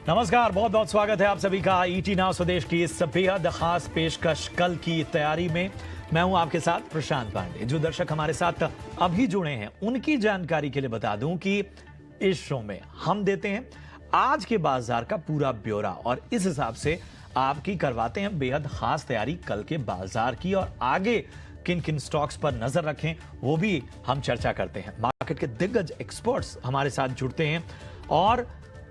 नमस्कार, बहुत बहुत स्वागत है आप सभी का ईटी नाउ स्वदेश की इस बेहद खास पेशकश कल की तैयारी में। मैं हूं आपके साथ प्रशांत पांडे। जो दर्शक हमारे साथ अभी जुड़े हैं उनकी जानकारी के लिए बता दूं कि इस शो में हम देते हैं आज के बाजार का पूरा ब्यौरा और इस हिसाब से आपकी करवाते हैं बेहद खास तैयारी कल के बाजार की, और आगे किन किन स्टॉक्स पर नजर रखें वो भी हम चर्चा करते हैं। मार्केट के दिग्गज एक्सपर्ट्स हमारे साथ जुड़ते हैं और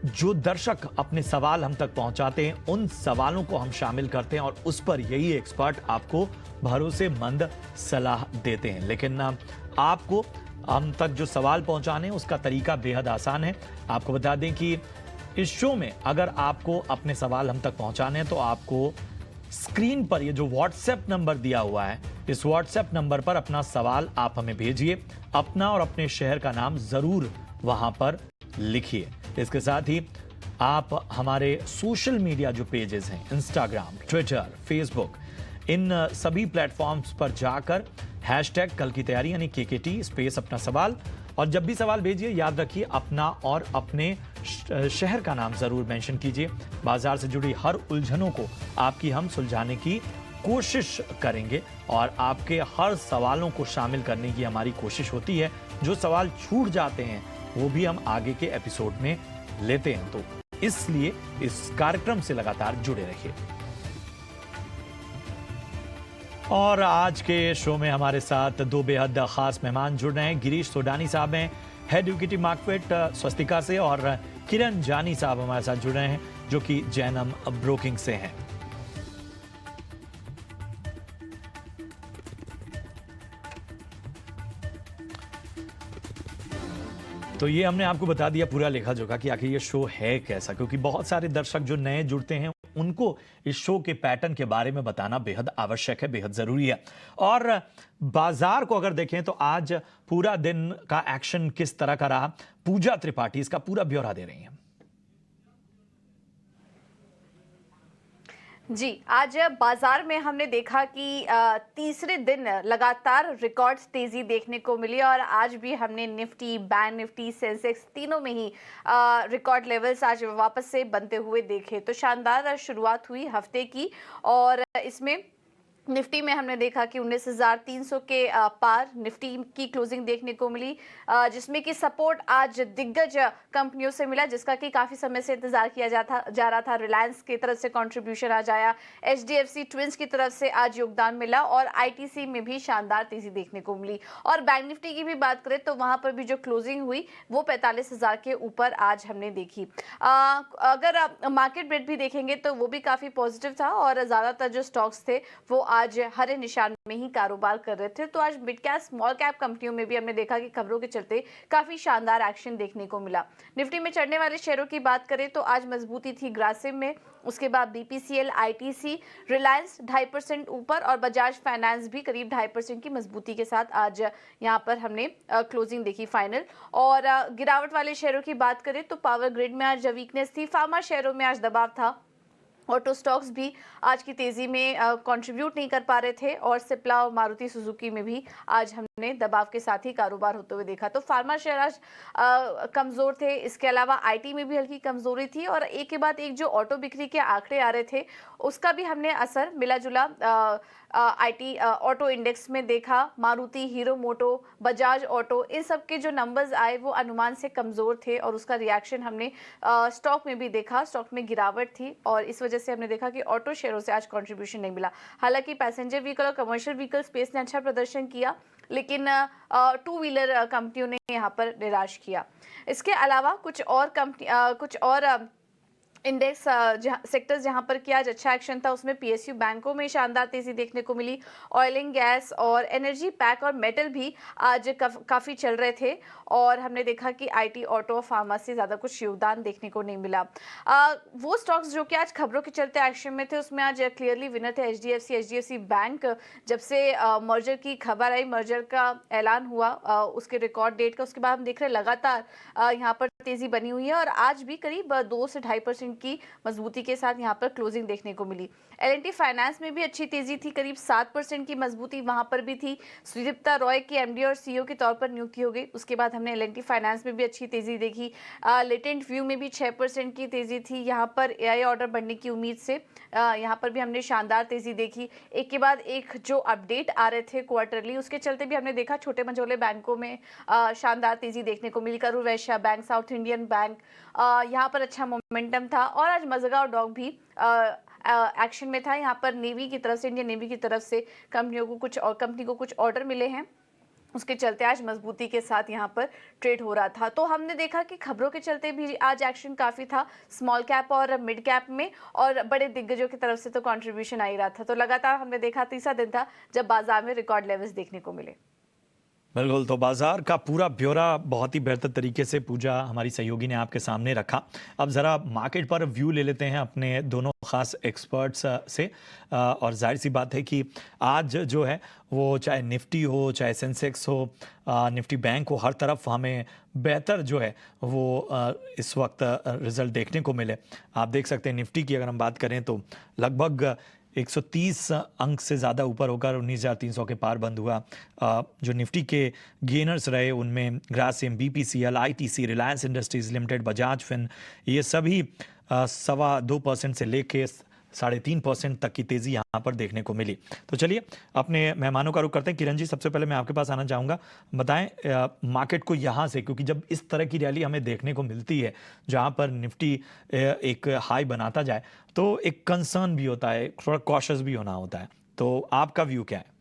जो दर्शक अपने सवाल हम तक पहुंचाते हैं उन सवालों को हम शामिल करते हैं और उस पर यही एक्सपर्ट आपको भरोसेमंद सलाह देते हैं। लेकिन आपको हम तक जो सवाल पहुंचाने हैं उसका तरीका बेहद आसान है। आपको बता दें कि इस शो में अगर आपको अपने सवाल हम तक पहुंचाने हैं तो आपको स्क्रीन पर ये जो व्हाट्सएप नंबर दिया हुआ है, इस व्हाट्सएप नंबर पर अपना सवाल आप हमें भेजिए, अपना और अपने शहर का नाम जरूर वहां पर लिखिए। इसके साथ ही आप हमारे सोशल मीडिया जो पेजेस हैं, इंस्टाग्राम, ट्विटर, फेसबुक, इन सभी प्लेटफॉर्म्स पर जाकर हैशटैग कल की तैयारी यानी KKT स्पेस अपना सवाल, और जब भी सवाल भेजिए याद रखिए अपना और अपने शहर का नाम जरूर मेंशन कीजिए। बाजार से जुड़ी हर उलझनों को आपकी हम सुलझाने की कोशिश करेंगे और आपके हर सवालों को शामिल करने की हमारी कोशिश होती है। जो सवाल छूट जाते हैं वो भी हम आगे के एपिसोड में लेते हैं, तो इसलिए इस कार्यक्रम से लगातार जुड़े रहिए। और आज के शो में हमारे साथ दो बेहद खास मेहमान जुड़ रहे हैं। गिरीश सोडानी साहब हैं हेड इक्विटी मार्केट स्वस्तिका से, और किरण जानी साहब हमारे साथ जुड़ रहे हैं जो कि जैनम ब्रोकिंग से हैं। तो ये हमने आपको बता दिया पूरा लेखा जोखा कि आखिर ये शो है कैसा, क्योंकि बहुत सारे दर्शक जो नए जुड़ते हैं उनको इस शो के पैटर्न के बारे में बताना बेहद आवश्यक है, बेहद जरूरी है। और बाजार को अगर देखें तो आज पूरा दिन का एक्शन किस तरह का रहा, पूजा त्रिपाठी इसका पूरा ब्यौरा दे रही हैं। जी, आज बाजार में हमने देखा कि तीसरे दिन लगातार रिकॉर्ड्स तेजी देखने को मिली और आज भी हमने निफ्टी, बैंक निफ्टी, सेंसेक्स तीनों में ही रिकॉर्ड लेवल्स आज वापस से बनते हुए देखे। तो शानदार शुरुआत हुई हफ्ते की और इसमें निफ्टी में हमने देखा कि 19,300 के पार निफ्टी की क्लोजिंग देखने को मिली, जिसमें कि सपोर्ट आज दिग्गज कंपनियों से मिला जिसका कि काफ़ी समय से इंतजार किया जा रहा था। रिलायंस की तरफ से कंट्रीब्यूशन आज आया, HDFC ट्विंस की तरफ से आज योगदान मिला और ITC में भी शानदार तेजी देखने को मिली। और बैंक निफ्टी की भी बात करें तो वहां पर भी जो क्लोजिंग हुई वो 45,000 के ऊपर आज हमने देखी। अगर मार्केट ब्रेड भी देखेंगे तो वो भी काफ़ी पॉजिटिव था और ज़्यादातर जो स्टॉक्स थे वो आज हरे निशान में ही कारोबार कर रहे थे। तो आज मिड कैप स्मॉल कैप कंपनियों में भी हमने देखा कि खबरों के चलते काफी शानदार एक्शन देखने को मिला। निफ्टी में चढ़ने वाले शेयरों की बात करें तो आज मजबूती थी ग्रासिम में, उसके बाद BPCL, ITC, रिलायंस 2.5% ऊपर और बजाज फाइनेंस भी करीब 2.5% की मजबूती के साथ आज यहां पर हमने क्लोजिंग देखी फाइनल। और गिरावट वाले शेयरों की बात करें तो पावर ग्रिड में आज वीकनेस थी, फार्मा शेयरों में आज दबाव था, ऑटो स्टॉक्स भी आज की तेजी में कंट्रीब्यूट नहीं कर पा रहे थे और सिप्ला और मारुति सुजुकी में भी आज हमने दबाव के साथ ही कारोबार होते हुए देखा। तो फार्मा शेयर आज कमजोर थे, इसके अलावा IT में भी हल्की कमजोरी थी और एक के बाद एक जो ऑटो बिक्री के आंकड़े आ रहे थे उसका भी हमने असर मिला जुला IT ऑटो इंडेक्स में देखा। मारुति, हीरो मोटो, बजाज ऑटो, इन सब के जो नंबर्स आए वो अनुमान से कमजोर थे और उसका रिएक्शन हमने स्टॉक में भी देखा। स्टॉक में गिरावट थी और इस वजह से हमने देखा कि ऑटो शेयरों से आज कंट्रीब्यूशन नहीं मिला। हालांकि पैसेंजर व्हीकल और कमर्शियल व्हीकल स्पेस ने अच्छा प्रदर्शन किया, लेकिन टू व्हीलर कंपनियों ने यहाँ पर निराश किया। इसके अलावा कुछ और इंडेक्स सेक्टर्स जहां पर कि आज अच्छा एक्शन था उसमें PSU बैंकों में शानदार तेजी देखने को मिली। ऑयल एंड गैस और एनर्जी पैक और मेटल भी आज काफ़ी चल रहे थे और हमने देखा कि IT, ऑटो, फार्मा से ज़्यादा कुछ योगदान देखने को नहीं मिला। वो स्टॉक्स जो कि आज खबरों के चलते एक्शन में थे उसमें आज क्लियरली विनर थे HDFC बैंक। जब से मर्जर की खबर आई, मर्जर का ऐलान हुआ उसके रिकॉर्ड डेट का, उसके बाद हम देख रहे हैं लगातार यहाँ पर तेजी बनी हुई है और आज भी करीब 2 से 2.5% की मजबूती के साथ यहाँ पर क्लोजिंग देखने को मिली। L&T फाइनेंस में भी अच्छी तेजी थी, करीब 7% की मजबूती वहां पर भी थी। सुदीप्ता रॉय की एमडी और सीईओ के तौर पर नियुक्ति हो गई, उसके बाद हमने L&T फाइनेंस में भी अच्छी तेजी देखी। लेटेंट व्यू में भी 6% की तेजी थी। यहाँ पर एआई ऑर्डर बढ़ने की उम्मीद से यहाँ पर भी हमने शानदार तेजी देखी। एक के बाद एक जो अपडेट आ रहे थे क्वार्टरली, उसके चलते भी हमने देखा छोटे मझोले बैंकों में शानदार तेजी देखने को मिली। Karur Vysya bank, south Indian bank, यहाँ पर अच्छा मोमेंटम था। और आज मज़गांव डॉक भी एक्शन में था। यहाँ पर नेवी की तरफ से, इंडियन नेवी की तरफ से कंपनी को कुछ ऑर्डर मिले हैं, उसके चलते आज मजबूती के साथ यहाँ पर ट्रेड हो रहा था। तो हमने देखा कि खबरों के चलते भी आज एक्शन काफ़ी था स्मॉल कैप और मिड कैप में, और बड़े दिग्गजों की तरफ से तो कंट्रीब्यूशन आ ही रहा था। तो लगातार हमने देखा तीसरा दिन था जब बाजार में रिकॉर्ड लेवल्स देखने को मिले। बिल्कुल, तो बाजार का पूरा ब्यौरा बहुत ही बेहतर तरीके से पूजा हमारी सहयोगी ने आपके सामने रखा। अब ज़रा मार्केट पर व्यू ले लेते हैं अपने दोनों ख़ास एक्सपर्ट्स से। और जाहिर सी बात है कि आज जो है वो चाहे निफ्टी हो, चाहे सेंसेक्स हो, निफ्टी बैंक हो, हर तरफ हमें बेहतर जो है वो इस वक्त रिज़ल्ट देखने को मिले। आप देख सकते हैं निफ्टी की अगर हम बात करें तो लगभग 130 अंक से ज़्यादा ऊपर होकर 19,300 के पार बंद हुआ। जो निफ्टी के गेनर्स रहे उनमें Grasim, BPCL, ITC, Reliance industries limited, Bajaj fin, ये सभी 2.25% से लेके 3.5% तक की तेज़ी यहाँ पर देखने को मिली। तो चलिए अपने मेहमानों का रुख करते हैं। किरण जी, सबसे पहले मैं आपके पास आना चाहूँगा, बताएं मार्केट को यहाँ से, क्योंकि जब इस तरह की रैली हमें देखने को मिलती है जहाँ पर निफ्टी एक हाई बनाता जाए तो एक कंसर्न भी होता है, थोड़ा कॉशियस भी होना होता है। तो आपका व्यू क्या है?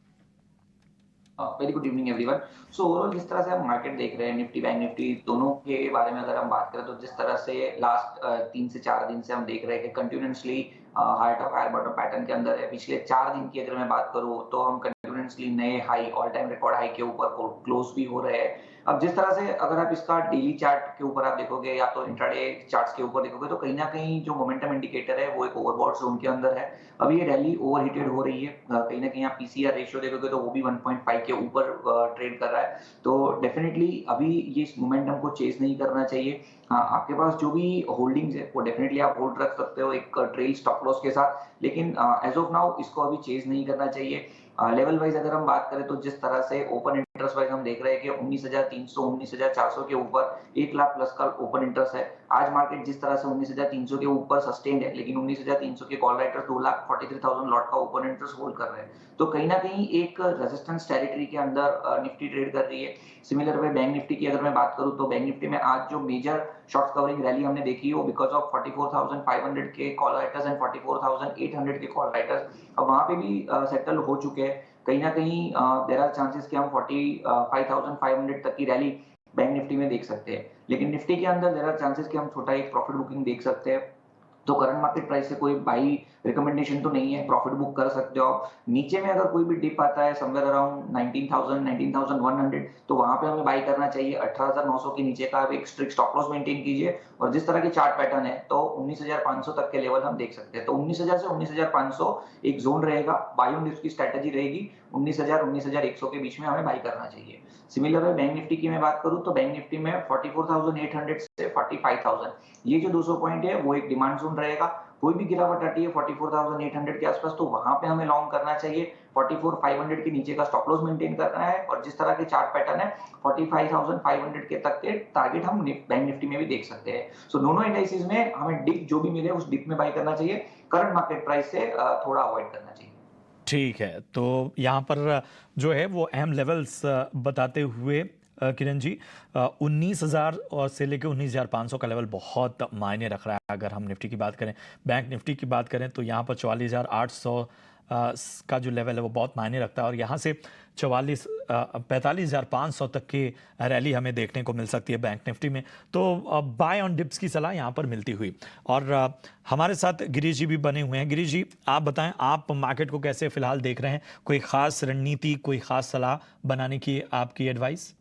Very good evening everyone. So overall जिस तरह से हम मार्केट देख रहे हैं, निफ्टी बैंक निफ्टी दोनों के बारे में अगर हम बात करें तो जिस तरह से लास्ट 3 से 4 दिन से हम देख रहे हैं कि continuously high top higher bottom pattern के अंदर है। पिछले 4 दिन की अगर मैं बात करूं तो हम कंटिन्यूअसली नए high, all time record high के ऊपर क्लोज भी हो रहे हैं। अब जिस तरह से अगर आप इसका डेली चार्ट के ऊपर आप देखोगे या तो इंट्राडे चार्ट्स के ऊपर देखोगे तो कहीं ना कहीं जो मोमेंटम इंडिकेटर है वो एक ओवरबॉट जोन के अंदर है। अब ये रैली ओवरहीटेड हो रही है, कहीं ना कहीं आप पीसीआर रेशियो देखोगे तो वो भी 1.5 के ऊपर ट्रेड कर रहा है। तो डेफिनेटली अभी ये इस मोमेंटम को चेस नहीं करना चाहिए। हाँ, आपके पास जो भी होल्डिंग्स है वो डेफिनेटली आप होल्ड रख सकते हो एक ट्रेल स्टॉप लॉस के साथ, लेकिन एज ऑफ नाउ इसको अभी चेज नहीं करना चाहिए। लेवल वाइज अगर हम बात करें तो जिस तरह से ओपन इंटरेस्ट वाइज हम देख रहे हैं कि 19,300 19,400 के ऊपर 1 लाख प्लस का ओपन इंटरेस्ट है। आज मार्केट जिस तरह से 19,300 के ऊपर सस्टेन्ड है, लेकिन 19,300 के कॉल राइटर्स 2,43,000 लॉट का ओपन इंटरेस्ट होल्ड कर रहे हैं। तो कहीं ना कहीं एक रेजिस्टेंस टेरिटरी के अंदर निफ्टी ट्रेड कर रही है। सिमिलर वे बैंक निफ्टी की अगर मैं बात करूं तो बैंक निफ्टी में आज जो मेजर शॉर्ट्स कवरिंग रैली हमने देखी है वो बिकॉज ऑफ 44,500 के कॉल राइटर्स एंड 44,800 के कॉल राइटर्स अब वहां पे भी सेटल हो चुके हैं। कहीं ना कहीं देयर आर चांसेस कि हम 45,500 तक की रैली बैंक निफ्टी में देख सकते हैं, लेकिन निफ्टी के अंदर देयर आर चांसेस कि हम छोटा एक प्रॉफिट बुकिंग देख सकते हैं। तो करंट मार्केट प्राइस से कोई बाई रिकमेंडेशन तो नहीं है, प्रॉफिट बुक कर सकते हो आप। नीचे में अगर कोई भी डिप आता है समवेयर अराउंड 19,000 19,100 तो वहां पे हमें बाई करना चाहिए। 18,900 के नीचे का एक स्ट्रिक्ट स्टॉप लॉस मेंटेन कीजिए, और जिस तरह की चार्ट पैटर्न है तो 19,500 तक के लेवल हम देख सकते हैं। तो 19,000 से 19,500 एक जोन रहेगा, बाई ऑन डिप्स की स्ट्रेटेजी रहेगी। 19,000 19,100 के बीच में हमें बाई करना चाहिए। सिमिलर है बैंक निफ्टी की मैं बात करूं तो बैंक निफ्टी में 44,800 से 45,000 ये जो 200 पॉइंट है वो एक डिमांड जोन रहेगा। कोई भी गिरावट आती है 44,800 के आसपास तो वहां पे हमें लॉन्ग करना चाहिए। 44,500 के नीचे का स्टॉप लॉस मेंटेन करना है, और जिस तरह के चार्ट पैटर्न है 45,500 के तक के टारगेट हम बैंक निफ्टी में भी देख सकते हैं। सो दोनों इंडाइसेस में हमें डिप जो भी मिले उस डिप में बाई करना चाहिए, करंट मार्केट प्राइस से थोड़ा अवॉइड करना चाहिए। ठीक है, तो यहाँ पर जो है वो अहम लेवल्स बताते हुए किरण जी 19,000 और से लेकर 19,500 का लेवल बहुत मायने रख रहा है। अगर हम निफ्टी की बात करें, बैंक निफ्टी की बात करें तो यहाँ पर 44,800 का जो लेवल है वो बहुत मायने रखता है, और यहाँ से 45,500 तक की रैली हमें देखने को मिल सकती है बैंक निफ्टी में। तो बाय ऑन डिप्स की सलाह यहाँ पर मिलती हुई। और हमारे साथ गिरीश जी भी बने हुए हैं। गिरीश जी, आप बताएं, आप मार्केट को कैसे फिलहाल देख रहे हैं? कोई खास रणनीति, कोई खास सलाह बनाने की आपकी एडवाइस?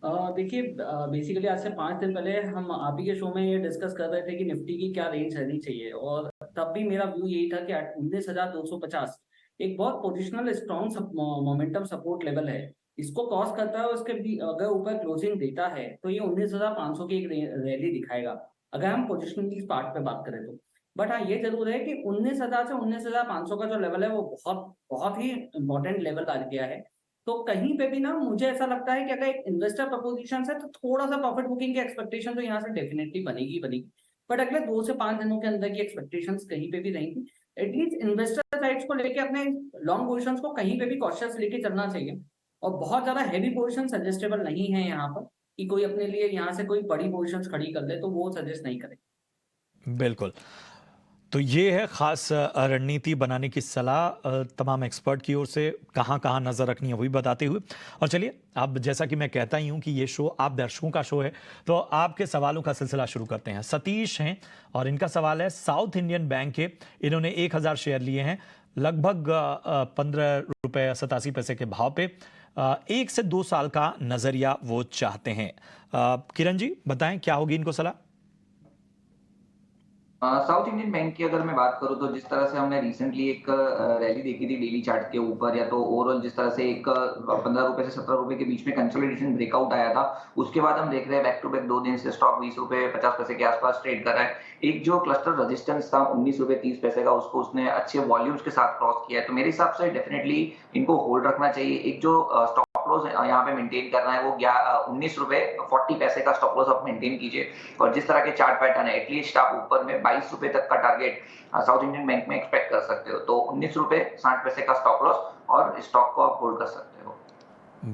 देखिए, बेसिकली आज से 5 दिन पहले हम आप ही के शो में ये डिस्कस कर रहे थे कि निफ्टी की क्या रेंज रहनी चाहिए, और तब भी मेरा व्यू यही था कि 19,250 एक बहुत positional strong momentum support level है। इसको क्रॉस करता है और उसके भी अगर ऊपर क्लोजिंग देता है तो ये 19,500 की एक रैली दिखाएगा, अगर हम पोजिशनिंग पार्ट पे बात करें तो। बट हाँ, ये जरूर है कि 19,000 से 19,500 का जो लेवल है वो बहुत बहुत ही इंपॉर्टेंट लेवल आ गया है। तो कहीं पे भी ना मुझे ऐसा लगता है कि अगर एक इन्वेस्टर प्रपोजिशन है तो थोड़ा सा प्रॉफिट बुकिंग की एक्सपेक्टेशन तो यहाँ से डेफिनेटली बनेगी बनेगी। बट अगले 2 से 5 दिनों के अंदर की एक्सपेक्टेशंस कहीं पे भी रहेंगी। एटलीस्ट इन्वेस्टर साइड्स को लेके अपने लॉन्ग पोजिशंस को कहीं पे भी कॉशियस लेके चलना चाहिए। और बहुत ज्यादा हैवी पोजीशन सजेस्टेबल नहीं है यहाँ पर कि कोई अपने लिए यहाँ से कोई बड़ी पोजीशंस खड़ी कर ले, तो वो सजेस्ट नहीं करें। बिल्कुल। तो ये है खास रणनीति बनाने की सलाह तमाम एक्सपर्ट की ओर से, कहाँ कहाँ नज़र रखनी है वो भी बताते हुए। और चलिए, अब जैसा कि मैं कहता ही हूँ कि ये शो आप दर्शकों का शो है, तो आपके सवालों का सिलसिला शुरू करते हैं। सतीश हैं और इनका सवाल है, साउथ इंडियन बैंक के इन्होंने 1000 शेयर लिए हैं लगभग 15 रुपये 87 पैसे के भाव पे। 1 से 2 साल का नजरिया वो चाहते हैं। किरण जी बताएं क्या होगी इनको सलाह। साउथ इंडियन बैंक की अगर मैं बात करूं तो जिस तरह से हमने रिसेंटली एक रैली देखी थी डेली चार्ट के ऊपर, या तो ओवरऑल जिस तरह से एक 15 रुपए से 17 रुपए के बीच में कंसोलिडेशन ब्रेकआउट आया था, उसके बाद हम देख रहे हैं बैक टू बैक 2 दिन से स्टॉक 20 रुपए 50 पैसे के आसपास ट्रेड कर रहा है। एक जो क्लस्टर रेजिस्टेंस था 19 रुपए 30 पैसे का, उसको उसने अच्छे वॉल्यूम्स के साथ क्रॉस किया है। तो मेरे हिसाब से डेफिनेटली इनको होल्ड रखना चाहिए। एक जो स्टॉप लॉस यहाँ पे मेंटेन करना है वो 19 रुपए 40 पैसे का स्टॉप लॉस आप मेंटेन कीजिए। और जिस तरह के चार्ट पैटर्न है, एटलीस्ट आप ऊपर में 22 रुपए तक का टारगेट साउथ इंडियन बैंक में एक्सपेक्ट कर सकते हो। तो 19 रुपए 60 पैसे का स्टॉप लॉस और स्टॉक को आप होल्ड कर सकते हो।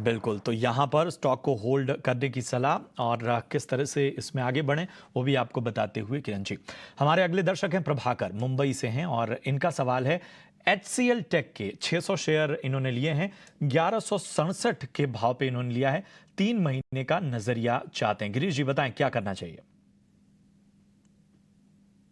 बिल्कुल, तो यहाँ पर स्टॉक को होल्ड करने की सलाह और किस तरह से इसमें आगे बढ़ें वो भी आपको बताते हुए किरण जी। हमारे अगले दर्शक हैं प्रभाकर, मुंबई से हैं और इनका सवाल है, HCL टेक के 600 शेयर इन्होंने लिए हैं, 1167 के भाव पे इन्होंने लिया है, 3 महीने का नजरिया चाहते हैं। गिरीश जी बताएं क्या करना चाहिए।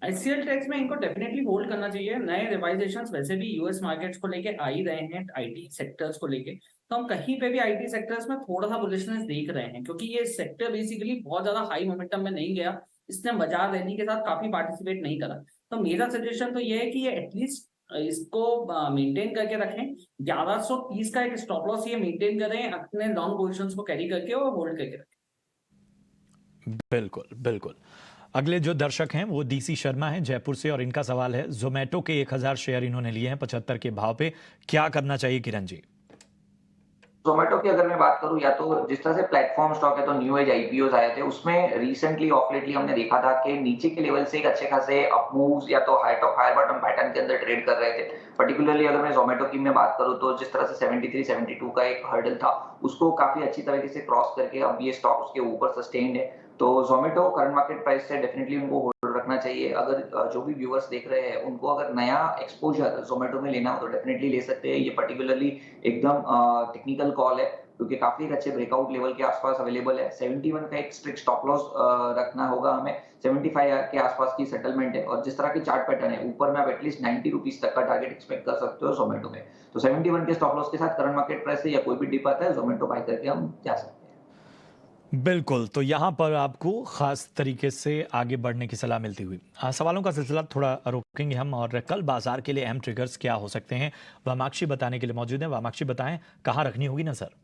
HCL टैक्स में इनको डेफिनेटली होल्ड करना चाहिए। नए रिवाइजेशंस वैसे भी यूएस मार्केट्स को लेके आ ही रहे हैं, आईटी सेक्टर्स को लेके। तो हम कहीं पे भी आईटी सेक्टर्स में थोड़ा सा बुलिशनेस देख रहे हैं, क्योंकि ये सेक्टर बेसिकली बहुत ज्यादा हाई मोमेंटम में नहीं गया, इसने बाजार रैली के साथ काफी पार्टिसिपेट नहीं करा। तो मेरा सजेशन तो ये है कि ये एटलीस्ट इसको मेंटेन करके रखें। 1130 का एक स्टॉप लॉस ये मेंटेन करें, अपने लॉन्ग पोजिशंस को कैरी करके और होल्ड करके रखें। बिल्कुल बिल्कुल। अगले जो दर्शक हैं वो DC शर्मा हैं जयपुर से और इनका सवाल है, जोमेटो के 1000 शेयर इन्होंने लिए हैं 75 के भाव पे, क्या करना चाहिए किरण जी। जोमेटो की अगर मैं बात करूं, या तो जिस तरह से प्लेटफॉर्म स्टॉक है तो न्यू एज आईपीओज आए थे, उसमें रिसेंटली ऑफ लेटली हमने देखा था कि नीचे के लेवल से एक अच्छे खासे अप मूव्स या तो high top high bottom pattern के अंदर ट्रेड कर रहे थे। पर्टिकुलरली अगर मैं जोमेटो की मैं बात करूं तो जिस तरह से 73 72 का एक हर्डल था, उसको काफी अच्छी तरीके से क्रॉस करके अब ये स्टॉक उसके ऊपर सस्टेन्ड है। तो जोमेटो करंट मार्केट प्राइस से डेफिनेटली उनको होल्ड रखना चाहिए। अगर जो भी व्यूअर्स देख रहे हैं उनको अगर नया एक्सपोजर जोमेटो में लेना हो तो डेफिनेटली ले सकते हैं। ये पर्टिकुलरली एकदम टेक्निकल कॉल है, क्योंकि काफी एक अच्छे ब्रेकआउट लेवल के आसपास अवेलेबल है। 71 का एक स्ट्रिक्ट स्टॉप लॉस रखना होगा हमें, 75 के आसपास की सेटलमेंट है। और जिस तरह की चार्ट पैटर्न है, ऊपर में आप एटलीस्ट 90 रुपीज तक का टारगेट एक्सपेक्ट कर सकते हो जोमेटो में। तो 71 के स्टॉप लॉस के साथ करंट मार्केट प्राइस से या कोई भी डिप आता है, जोमेटो बाय करके हम जा सकते हैं। बिल्कुल, तो यहाँ पर आपको खास तरीके से आगे बढ़ने की सलाह मिलती हुई सवालों का सिलसिला थोड़ा रोकेंगे हम, और कल बाजार के लिए अहम ट्रिगर्स क्या हो सकते हैं वामाक्षी बताने के लिए मौजूद है। वामाक्षी बताएं कहाँ रखनी होगी नजर।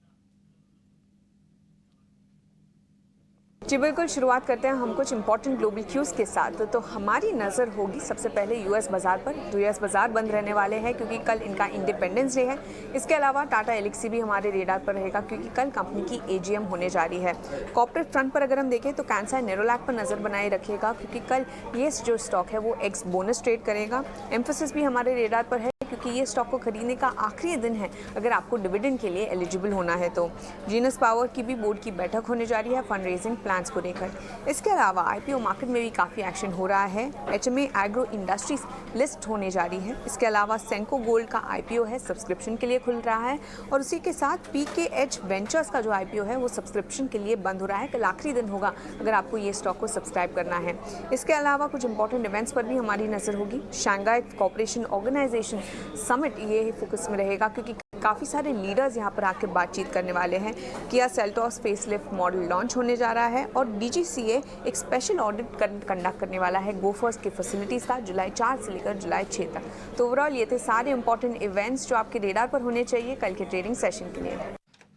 जी बिल्कुल, शुरुआत करते हैं हम कुछ इंपॉर्टेंट ग्लोबल क्यूज़ के साथ। तो हमारी नज़र होगी सबसे पहले यूएस बाज़ार पर। तो यूएस बाज़ार बंद रहने वाले हैं क्योंकि कल इनका इंडिपेंडेंस डे है। इसके अलावा टाटा एल्क्सी भी हमारे रेडार पर रहेगा क्योंकि कल कंपनी की AGM होने जा रही है। कॉर्पोरेट फ्रंट पर अगर हम देखें तो कैंसाई नेरोलैक पर नज़र बनाए रखिएगा क्योंकि कल ये जो स्टॉक है वो एक्स बोनस ट्रेड करेगा। एम्फोसिस भी हमारे रेडार पर है क्योंकि ये स्टॉक को खरीदने का आखिरी दिन है अगर आपको डिविडेंड के लिए एलिजिबल होना है तो। जीनस पावर की भी बोर्ड की बैठक होने जा रही है फंड रेजिंग प्लान्स को लेकर। इसके अलावा IPO मार्केट में भी काफ़ी एक्शन हो रहा है। HMA एग्रो इंडस्ट्रीज लिस्ट होने जा रही है। इसके अलावा सेंको गोल्ड का IPO है, सब्सक्रिप्शन के लिए खुल रहा है। और उसी के साथ PKH वेंचर्स का जो IPO है वो सब्सक्रिप्शन के लिए बंद हो रहा है। कल आखिरी दिन होगा अगर आपको ये स्टॉक को सब्सक्राइब करना है। इसके अलावा कुछ इंपॉर्टेंट इवेंट्स पर भी हमारी नज़र होगी। शंघाई कोऑपरेशन ऑर्गेनाइजेशन समिट ये फोकस में रहेगा क्योंकि काफ़ी सारे लीडर्स यहाँ पर आकर बातचीत करने वाले हैं। Kia Seltos facelift model launch होने जा रहा है और DGCA एक स्पेशल ऑडिट कंडक्ट करने वाला है गोफर्स की फैसिलिटीज़ का जुलाई 4 से लेकर जुलाई 6 तक। तो ओवरऑल ये थे सारे इंपॉर्टेंट इवेंट्स जो आपके रेडार पर होने चाहिए कल के ट्रेडिंग सेशन के लिए।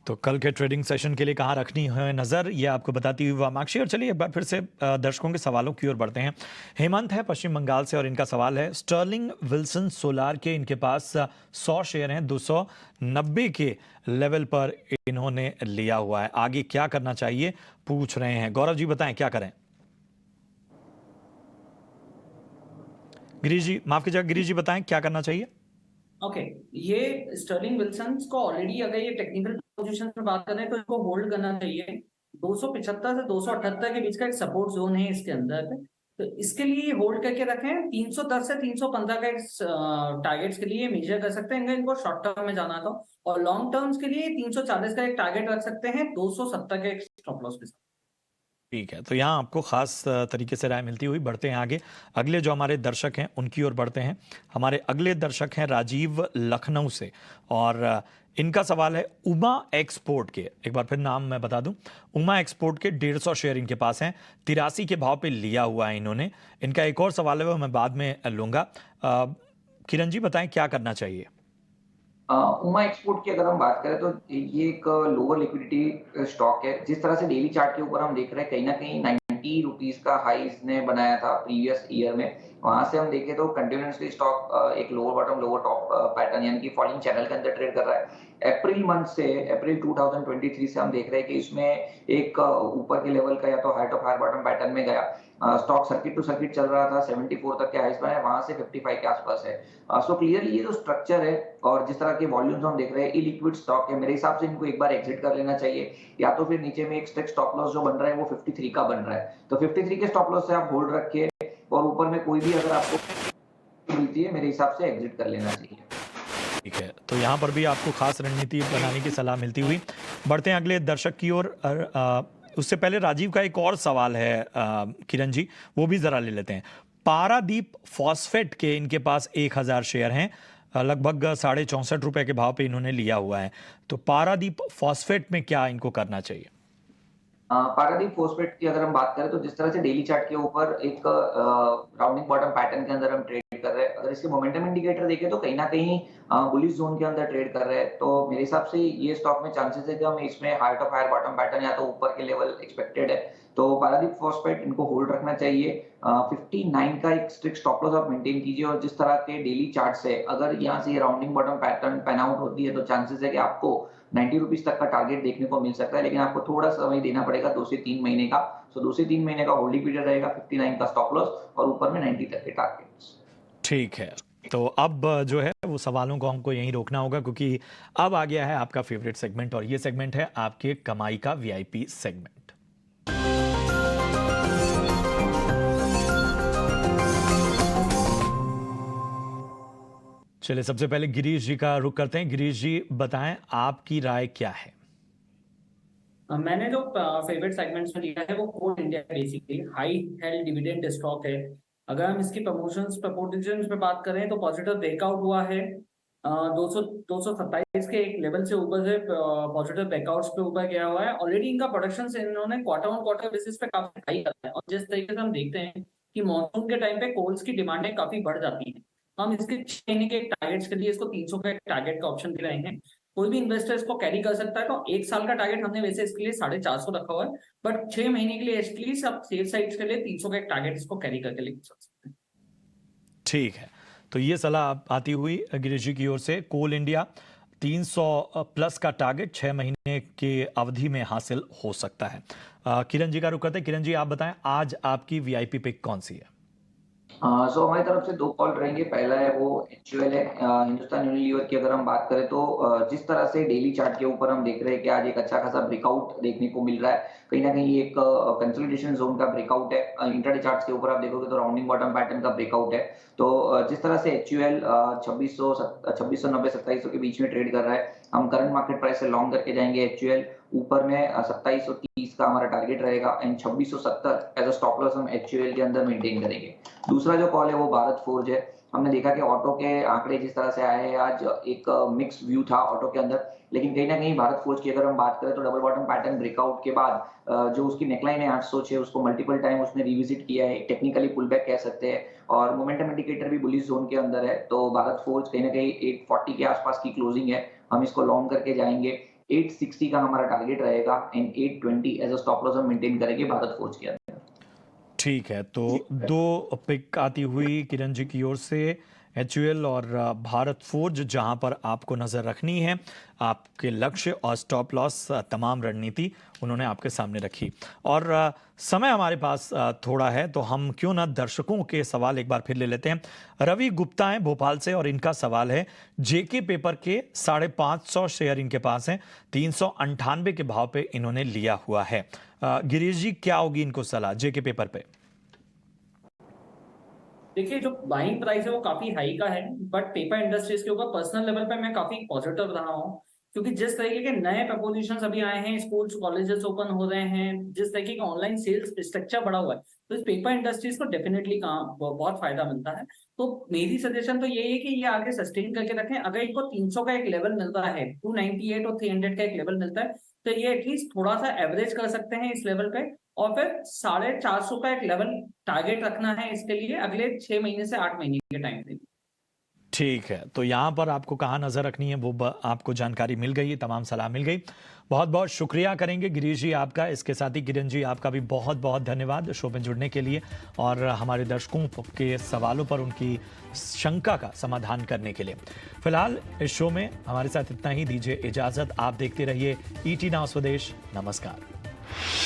तो कल के ट्रेडिंग सेशन के लिए कहाँ रखनी है नज़र, ये आपको बताती हुई वामाक्षी। और चलिए एक बार फिर से दर्शकों के सवालों की ओर बढ़ते हैं। हेमंत है पश्चिम बंगाल से और इनका सवाल है, स्टर्लिंग विल्सन सोलार के इनके पास 100 शेयर हैं, 290 के लेवल पर इन्होंने लिया हुआ है, आगे क्या करना चाहिए पूछ रहे हैं। गौरव जी बताएं क्या करें। गिरीश जी, माफ कीजिएगा, गिरीश जी बताएं क्या करना चाहिए। ओके ये स्टर्लिंग विल्सन को ऑलरेडी अगर ये टेक्निकल पोजीशन में बात करें तो इसको होल्ड करना चाहिए। 275 से 278 के बीच का एक सपोर्ट जोन है इसके अंदर, तो इसके लिए होल्ड करके रखें। 310 से 315 का एक टारगेट्स के लिए मेजर कर सकते हैं इनको शॉर्ट टर्म में जाना तो, और लॉन्ग टर्म्स के लिए 340 का एक टारगेट रख सकते हैं 270 के एक स्टॉप लॉस के साथ। ठीक है, तो यहाँ आपको खास तरीके से राय मिलती हुई बढ़ते हैं आगे। अगले जो हमारे दर्शक हैं उनकी ओर बढ़ते हैं। हमारे अगले दर्शक हैं राजीव लखनऊ से और इनका सवाल है उमा एक्सपोर्ट के, एक बार फिर नाम मैं बता दूं, उमा एक्सपोर्ट के 150 शेयर इनके पास हैं, 83 के भाव पे लिया हुआ है इन्होंने। इनका एक और सवाल है वो मैं बाद में लूंगा। किरण जी बताएं क्या करना चाहिए। उमा एक्सपोर्ट की अगर हम बात करें तो ये एक लोअर लिक्विडिटी स्टॉक है। जिस तरह से डेली चार्ट के ऊपर हम देख रहे हैं कहीं ना कहीं 90 रुपीज का हाई इसने बनाया था प्रीवियस ईयर में, वहां से हम देखें तो कंटिन्यूसली स्टॉक एक lower bottom lower top pattern यानी कि फॉलिंग चैनल के अंदर ट्रेड कर रहा है। अप्रैल मंथ से अप्रैल 2023 से हम देख रहे हैं कि इसमें एक ऊपर के लेवल का या तो high top higher bottom pattern में गया, स्टॉक सर्किट टू सर्किट चल रहा था, 74 तक के हाइस बनाए, वहां से 55 के आसपास है। सो क्लियरली ये जो स्ट्रक्चर है और जिस तरह के वॉल्यूम्स हम देख रहे हैं इलिक्विड स्टॉक है, मेरे हिसाब से इनको एक बार एग्जिट कर लेना चाहिए, या तो फिर नीचे में एक स्ट्रिक्ट स्टॉप लॉस जो बन रहा है वो 53 का बन रहा है, तो 53 के स्टॉप लॉस से आप होल्ड रखिए और ऊपर में कोई भी अगर आपको मिलती है मेरे हिसाब से एग्जिट कर लेना चाहिए। ठीक है, तो यहाँ पर भी आपको खास रणनीति बनाने की सलाह मिलती हुई बढ़ते हैं अगले दर्शक की ओर। उससे पहले राजीव का एक और सवाल है किरण जी, वो भी जरा ले लेते हैं। पारादीप फॉस्फेट के इनके पास 1000 शेयर हैं, लगभग 64.5 रुपए के भाव पे इन्होंने लिया हुआ है, तो पारादीप फॉस्फेट में क्या इनको करना चाहिए। पारादीप फॉस्फेट की अगर हम बात करें तो जिस तरह से डेली चार्ट के ऊपर एक राउंडिंग बॉटम पैटर्न के अंदर हम ट्रेड कर रहे हैं, अगर इसके मोमेंटम इंडिकेटर देखें तो कहीं ना कहीं बुलिश जोन के अंदर ट्रेड कर रहे हैं, तो मेरे हिसाब से ये स्टॉक में चांसेस है कि हम इसमें higher top higher bottom pattern या तो ऊपर के लेवल एक्सपेक्टेड है, तो पारादीप फॉस्फेट इनको होल्ड रखना चाहिए। 59 का एक स्ट्रिक्ट स्टॉप लॉस आप मेंटेन कीजिए और जिस तरह के डेली चार्ट है अगर यहाँ से rounding bottom pattern pan out होती है तो चांसेस है कि आपको 90 रुपीज तक का टारगेट देखने को मिल सकता है, लेकिन आपको थोड़ा समय देना पड़ेगा 2 से 3 महीने का। सो 2 से 3 महीने का होल्डिंग पीरियड रहेगा, 59 का स्टॉप लॉस और ऊपर में 90 तक के टारगेट्स। ठीक है, तो अब जो है वो सवालों को हमको यहीं रोकना होगा क्योंकि अब आ गया है आपका फेवरेट सेगमेंट और ये सेगमेंट है आपके कमाई का वीआईपी सेगमेंट। चलिए सबसे पहले गिरीश जी का रुख करते हैं। गिरीश जी बताएं आपकी राय क्या है। मैंने जो फेवरेट सेगमेंट्स में लिया है वो coal India basically high yield dividend stock है। अगर हम इसकी प्रमोशंस प्रपोजिशंस पे बात करें तो पॉजिटिव ब्रेकआउट हुआ है 227 के एक लेवल से ऊपर से पॉजिटिव ब्रेकआउट्स पे ऊपर गया हुआ है। ऑलरेडी इनका प्रोडक्शन से इन्होंने क्वार्टर ऑन क्वार्टर बेसिस पे काफी हाई करता है और जिस तरीके से हम देखते हैं कि मॉनसून के टाइम पे कोल्स की डिमांडें काफी बढ़ जाती हैं, हम इसके 6 महीने के टारगेट्स के लिए इसको 300 का टारगेट का ऑप्शन दे रहे हैं। कोई भी इन्वेस्टर इसको कैरी कर सकता है, तो 1 साल का टारगेट हमने वैसे इसके लिए 450 रखा हुआ है, बट 6 महीने के लिए एटलीस्ट आप सेफ साइड्स के लिए 300 का एक टारगेट इसको कैरी करके लेके चल सकते हैं। ठीक है, तो ये सलाह आती हुई गिरीश जी की ओर से कोल इंडिया 300 प्लस का टारगेट 6 महीने के अवधि में हासिल हो सकता है। किरण जी का रुख करते हैं। किरण जी आप बताएं आज आपकी वीआईपी पिक कौन सी है। सो हमारी तरफ से 2 कॉल रहेंगे। पहला है वो HUL है, हिंदुस्तान यूनिलीवर की अगर हम बात करें तो जिस तरह से डेली चार्ट के ऊपर हम देख रहे हैं कि आज एक अच्छा खासा ब्रेकआउट देखने को मिल रहा है, कहीं ना कहीं एक कंसोलिडेशन जोन का ब्रेकआउट है। इंट्राडे चार्ट्स के ऊपर आप देखोगे तो राउंडिंग बॉटम पैटर्न का ब्रेकआउट है, तो जिस तरह से HUL 2690 2700 के बीच में ट्रेड कर रहा है, हम करंट मार्केट प्राइस से लॉन्ग करके जाएंगे। HUL ऊपर में 2730 का हमारा टारगेट रहेगा and 2670 as a stop loss हम HUL के अंदर मेंटेन करेंगे। दूसरा जो कॉल है वो भारत फोर्ज है। हमने देखा कि ऑटो के आंकड़े जिस तरह से आए हैं आज एक मिक्स व्यू था ऑटो के अंदर, लेकिन कहीं ना कहीं भारत फोर्ज की अगर हम बात करें तो डबल बॉटम पैटर्न ब्रेकआउट के बाद जो उसकी नेकलाइन है 806 उसको मल्टीपल टाइम उसने रिविजिट किया है, टेक्निकली पुल बैक कह सकते हैं और मोमेंटम इंडिकेटर भी बुलिश जोन के अंदर है, तो भारत फोर्ज कहीं ना कहीं 840 के आसपास की क्लोजिंग है, हम इसको लॉन्ग करके जाएंगे। 860 का हमारा टारगेट रहेगा and 820 as a stop loss हम मेंटेन करेंगे भारत फोर्ज के अंदर। ठीक है, तो दो पिक आती हुई किरण जी की ओर से, HUL और भारत फोर्ज, जहां पर आपको नज़र रखनी है, आपके लक्ष्य और स्टॉप लॉस, तमाम रणनीति उन्होंने आपके सामने रखी। और समय हमारे पास थोड़ा है, तो हम क्यों ना दर्शकों के सवाल एक बार फिर ले लेते हैं। रवि गुप्ता हैं भोपाल से और इनका सवाल है, जेके पेपर के 550 शेयर इनके पास हैं, 398 के भाव पे इन्होंने लिया हुआ है। गिरीश जी, क्या होगी इनको सलाह जेके पेपर पे? देखिए, जो बाइंग प्राइस है वो काफी हाई का है, बट पेपर इंडस्ट्रीज के ऊपर पर्सनल लेवल पे मैं काफी पॉजिटिव रहा हूँ, क्योंकि जिस तरीके के नए प्रपोजिशंस अभी आए हैं, स्कूल्स कॉलेजेस ओपन हो रहे हैं, जिस तरीके का ऑनलाइन सेल्स स्ट्रक्चर बढ़ा हुआ है, तो इस पेपर इंडस्ट्रीज को डेफिनेटली काम बहुत फायदा मिलता है। तो मेरी सजेशन तो यही है कि ये आगे सस्टेन करके रखें। अगर इनको 300 का एक लेवल मिलता है, 298 और 300 का एक लेवल मिलता है, तो ये एटलीस्ट थोड़ा सा एवरेज कर सकते हैं इस लेवल पे, और फिर 450 का एक लेवल टारगेट रखना है इसके लिए अगले 6 महीने से 8 महीने के टाइम पे। ठीक है, तो यहाँ पर आपको कहाँ नज़र रखनी है वो आपको जानकारी मिल गई, तमाम सलाह मिल गई। बहुत बहुत शुक्रिया करेंगे गिरीश जी आपका। इसके साथ ही किरण जी, आपका भी बहुत बहुत धन्यवाद शो में जुड़ने के लिए और हमारे दर्शकों के सवालों पर उनकी शंका का समाधान करने के लिए। फिलहाल इस शो में हमारे साथ इतना ही, दीजिए इजाज़त। आप देखते रहिए ET नाउ स्वदेश। नमस्कार।